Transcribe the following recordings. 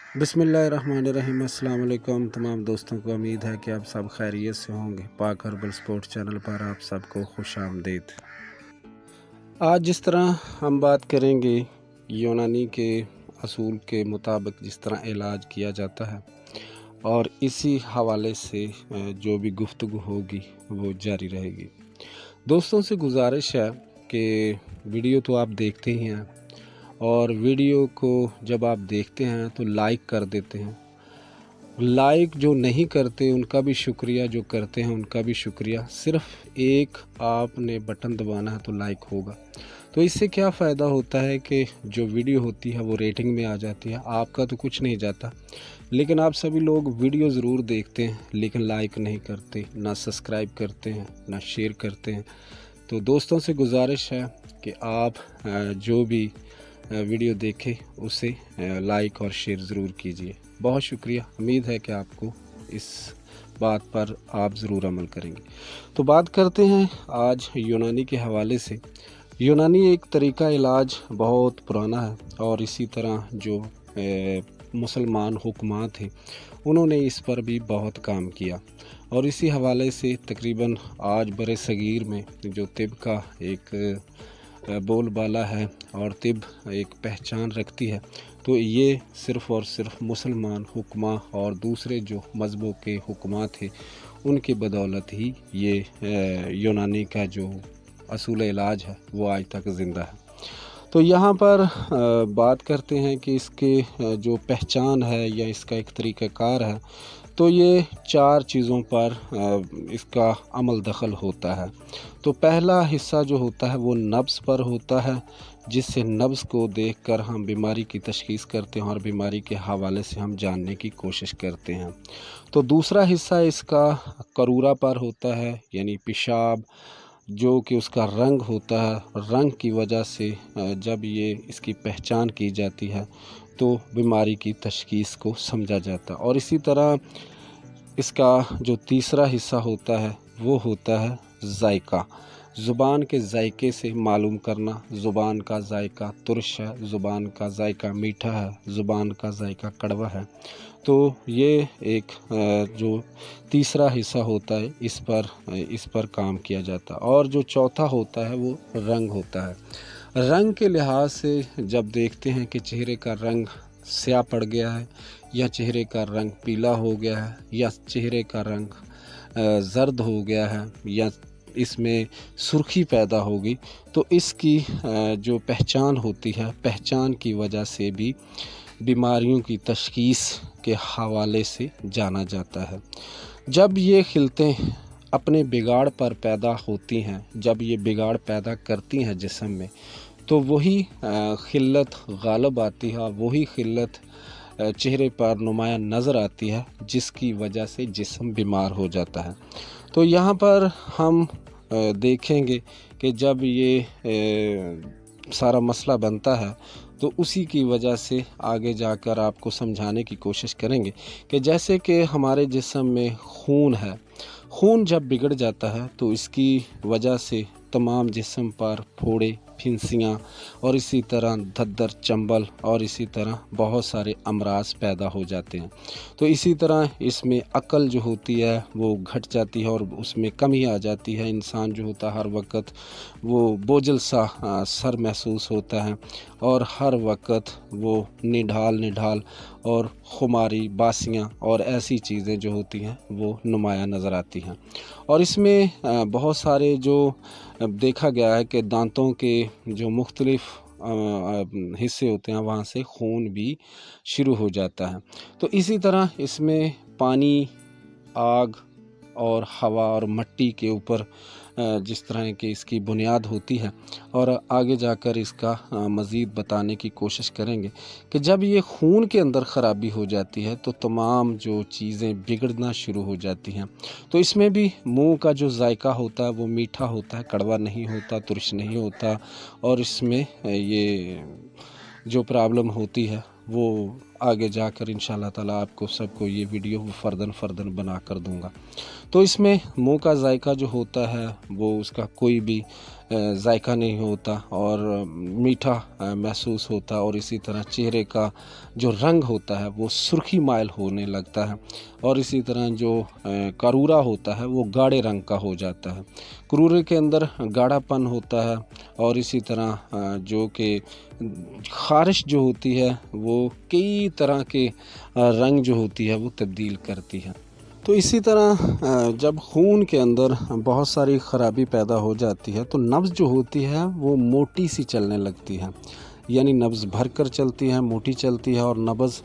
बिस्मिल्लाहिर्रहमानिर्रहीम। अस्सलाम वालेकुम तमाम दोस्तों को। उम्मीद है कि आप सब खैरियत से होंगे। पाक हर्बल स्पोर्ट चैनल पर आप सबको खुश आमदीद। आज जिस तरह हम बात करेंगे यूनानी के असूल के मुताबिक जिस तरह इलाज किया जाता है, और इसी हवाले से जो भी गुफ्तगू होगी वो जारी रहेगी। दोस्तों से गुजारिश है कि वीडियो तो आप देखते ही हैं, और वीडियो को जब आप देखते हैं तो लाइक कर देते हैं। लाइक जो नहीं करते उनका भी शुक्रिया, जो करते हैं उनका भी शुक्रिया। सिर्फ एक आपने बटन दबाना है तो लाइक होगा। तो इससे क्या फ़ायदा होता है कि जो वीडियो होती है वो रेटिंग में आ जाती है। आपका तो कुछ नहीं जाता, लेकिन आप सभी लोग वीडियो ज़रूर देखते हैं लेकिन लाइक नहीं करते, ना सब्सक्राइब करते हैं, ना शेयर करते हैं। तो दोस्तों से गुजारिश है कि आप जो भी वीडियो देखें उसे लाइक और शेयर ज़रूर कीजिए। बहुत शुक्रिया। उम्मीद है कि आपको इस बात पर आप ज़रूर अमल करेंगे। तो बात करते हैं आज यूनानी के हवाले से। यूनानी एक तरीका इलाज बहुत पुराना है, और इसी तरह जो मुसलमान हुक्मा थे उन्होंने इस पर भी बहुत काम किया, और इसी हवाले से तकरीबन आज बरे सगीर में जो तिब का एक बोलबाला है और तिब एक पहचान रखती है, तो ये सिर्फ़ और सिर्फ मुसलमान हुक्मा और दूसरे जो मज़हबों के हुक्मा थे उनकी बदौलत ही ये यूनानी का जो असूल इलाज है वो आज तक ज़िंदा है। तो यहाँ पर बात करते हैं कि इसके जो पहचान है या इसका एक तरीक़ाकार है, तो ये 4 चीज़ों पर इसका अमल दखल होता है। तो पहला हिस्सा जो होता है वो नब्ज़ पर होता है, जिससे नब्ज़ को देखकर हम बीमारी की तशख़ीस करते हैं और बीमारी के हवाले से हम जानने की कोशिश करते हैं। तो दूसरा हिस्सा इसका करूरा पर होता है, यानी पेशाब, जो कि उसका रंग होता है। रंग की वजह से जब ये इसकी पहचान की जाती है तो बीमारी की तशख़ीस को समझा जाता है। और इसी तरह इसका जो तीसरा हिस्सा होता है वो होता है जायका। ज़ुबान के जायके से मालूम करना, ज़ुबान का जायका तुर्श है, ज़ुबान का जायका मीठा है, ज़ुबान का जायका कड़वा है। तो ये एक जो तीसरा हिस्सा होता है इस पर काम किया जाता है। और जो चौथा होता है वो रंग होता है। रंग के लिहाज से जब देखते हैं कि चेहरे का रंग स्याह पड़ गया है, या चेहरे का रंग पीला हो गया है, या चेहरे का रंग ज़र्द हो गया है, या इसमें सुर्खी पैदा होगी, तो इसकी जो पहचान होती है, पहचान की वजह से भी बीमारियों की तशख़ीस के हवाले से जाना जाता है। जब ये खिलतें अपने बिगाड़ पर पैदा होती हैं, जब ये बिगाड़ पैदा करती हैं जिस्म में, तो वही खिल्लत गालिब आती है, वही खिल्लत चेहरे पर नुमायाँ नज़र आती है, जिसकी वजह से जिस्म बीमार हो जाता है। तो यहाँ पर हम देखेंगे कि जब ये सारा मसला बनता है तो उसी की वजह से आगे जाकर आपको समझाने की कोशिश करेंगे कि जैसे कि हमारे जिस्म में खून है, खून जब बिगड़ जाता है तो इसकी वजह से तमाम जिस्म पर फोड़े, फिंसियाँ, और इसी तरह धद्दर, चंबल, और इसी तरह बहुत सारे अमराज पैदा हो जाते हैं। तो इसी तरह इसमें अक्ल जो होती है वो घट जाती है और उसमें कमी आ जाती है। इंसान जो होता है हर वक्त वो बोझल सा सर महसूस होता है, और हर वक्त वो निढाल और खुमारी, बासियाँ और ऐसी चीज़ें जो होती हैं वो नुमायाँ नज़र आती हैं। और इसमें बहुत सारे जो देखा गया है कि दांतों के जो मुख्तलिफ़ हिस्से होते हैं वहाँ से खून भी शुरू हो जाता है। तो इसी तरह इसमें पानी, आग और हवा और मिट्टी के ऊपर जिस तरह की इसकी बुनियाद होती है, और आगे जाकर इसका मज़ीद बताने की कोशिश करेंगे कि जब ये खून के अंदर ख़राबी हो जाती है तो तमाम जो चीज़ें बिगड़ना शुरू हो जाती हैं। तो इसमें भी मुंह का जो जायका होता है वो मीठा होता है, कड़वा नहीं होता, तुरश नहीं होता, और इसमें ये जो प्रॉब्लम होती है वो आगे जाकर इंशाल्लाह ताला आपको सबको ये वीडियो फ़र्दन बना कर दूँगा। तो इसमें मुँह का जायका जो होता है वो उसका कोई भी जायका नहीं होता और मीठा महसूस होता, और इसी तरह चेहरे का जो रंग होता है वो सुर्खी माइल होने लगता है, और इसी तरह जो करूरा होता है वो गाढ़े रंग का हो जाता है। करूरे के अंदर गाढ़ापन होता है, और इसी तरह जो कि ख़ारिश जो होती है वो कई तरह के रंग जो होती है वो तब्दील करती है। तो इसी तरह जब खून के अंदर बहुत सारी ख़राबी पैदा हो जाती है तो नब्ज़ जो होती है वो मोटी सी चलने लगती है, यानी नब्ज़ भर कर चलती है, मोटी चलती है। और नब्ज़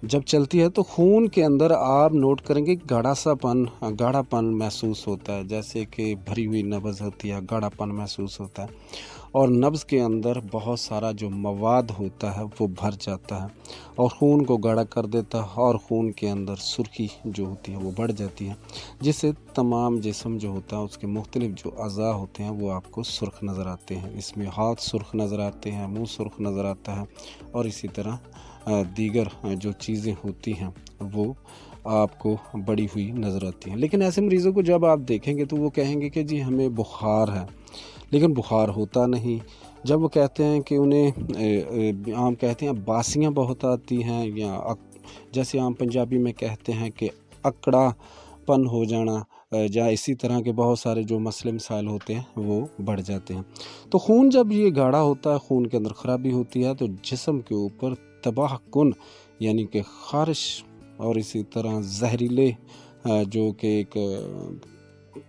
जब चलती है तो खून के अंदर आप नोट करेंगे गाढ़ापन महसूस होता है, जैसे कि भरी हुई नब्ज़ होती है, गाढ़ापन महसूस होता है। और नब्ज़ के अंदर बहुत सारा जो मवाद होता है वो भर जाता है और ख़ून को गाढ़ा कर देता है, और ख़ून के अंदर सुर्खी जो होती है वो बढ़ जाती है, जिससे तमाम जिस्म जो होता है उसके मुख्तलिफ जो अज़ा होते हैं वो आपको सुर्ख नज़र आते हैं। इसमें हाथ सुर्ख नज़र आते हैं, मुँह सुर्ख नज़र आता है, और इसी तरह दीगर जो चीज़ें होती हैं वो आपको बड़ी हुई नज़र आती हैं। लेकिन ऐसे मरीज़ों को जब आप देखेंगे तो वो कहेंगे कि जी हमें बुखार है, लेकिन बुखार होता नहीं। जब वो कहते हैं कि उन्हें आम कहते हैं बासियाँ बहुत आती हैं, या जैसे आम पंजाबी में कहते हैं कि अकड़ापन हो जाना, या इसी तरह के बहुत सारे जो मसले मसाइल होते हैं वो बढ़ जाते हैं। तो खून जब ये गाढ़ा होता है, खून के अंदर ख़राबी होती है, तो जिस्म के ऊपर तबाह कुन यानी कि ख़ारिश और इसी तरह जहरीले जो कि एक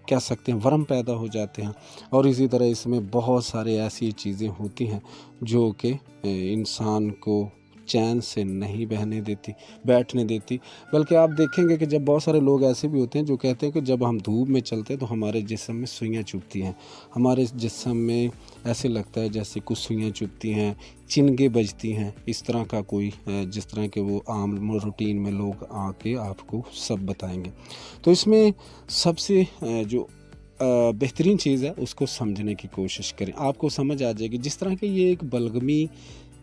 कह सकते हैं वर्म पैदा हो जाते हैं। और इसी तरह इसमें बहुत सारे ऐसी चीज़ें होती हैं जो कि इंसान को चैन से नहीं बैठने देती। बल्कि आप देखेंगे कि जब बहुत सारे लोग ऐसे भी होते हैं जो कहते हैं कि जब हम धूप में चलते हैं तो हमारे जिस्म में सुइयाँ चुभती हैं, हमारे जिस्म में ऐसे लगता है जैसे कुछ सुइयाँ चुभती हैं, चिनगे बजती हैं। इस तरह का कोई जिस तरह के वो आम रूटीन में लोग आके आपको सब बताएंगे। तो इसमें सबसे जो बेहतरीन चीज़ है उसको समझने की कोशिश करें, आपको समझ आ जाएगी। जिस तरह के ये एक बलगमी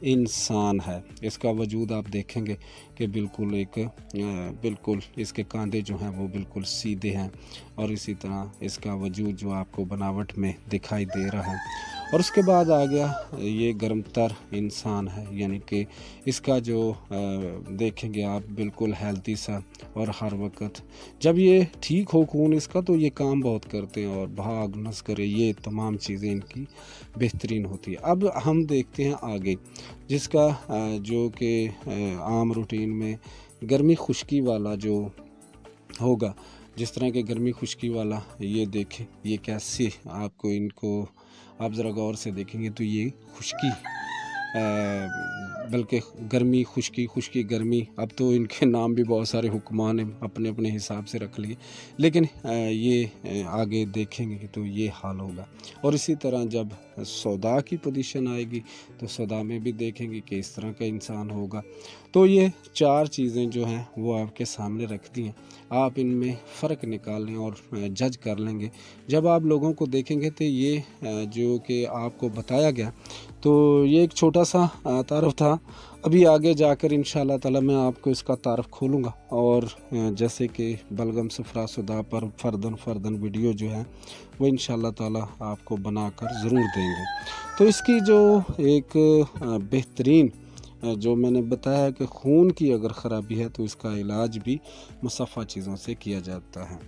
इंसान है, इसका वजूद आप देखेंगे कि बिल्कुल इसके कंधे जो हैं वो बिल्कुल सीधे हैं, और इसी तरह इसका वजूद जो आपको बनावट में दिखाई दे रहा है। और उसके बाद आ गया ये गर्मतर इंसान है, यानी कि इसका जो देखेंगे आप बिल्कुल हेल्दी सा, और हर वक्त जब ये ठीक हो खून इसका तो ये काम बहुत करते हैं, और भाग नस करे, ये तमाम चीज़ें इनकी बेहतरीन होती है। अब हम देखते हैं आगे, जिसका जो कि आम रूटीन में गर्मी खुश्की वाला जो होगा, जिस तरह के गर्मी खुश्की वाला ये देखें, ये कैसे आपको इनको आप ज़रा गौर से देखेंगे तो ये खुश्की बल्कि गर्मी खुश्की गर्मी, अब तो इनके नाम भी बहुत सारे हुक्मान ने अपने अपने हिसाब से रख लिए, लेकिन ये आगे देखेंगे तो ये हाल होगा। और इसी तरह जब सौदा की पोजीशन आएगी तो सौदा में भी देखेंगे कि इस तरह का इंसान होगा। तो ये चार चीज़ें जो हैं वो आपके सामने रख दी हैं, आप इनमें फ़र्क निकाल लें और जज कर लेंगे। जब आप लोगों को देखेंगे तो ये जो कि आपको बताया गया, तो ये एक छोटा सा तारफ़ था। अभी आगे जाकर इंशाल्लाह ताला मैं आपको इसका तारफ़ खोलूँगा, और जैसे कि बलगम सफ़रा सौदा पर फ़र्दन वीडियो जो है वो इंशाल्लाह ताला आपको बनाकर ज़रूर देंगे। तो इसकी जो एक बेहतरीन जो मैंने बताया कि खून की अगर ख़राबी है तो इसका इलाज भी मुसफ़्फ़ा चीज़ों से किया जाता है।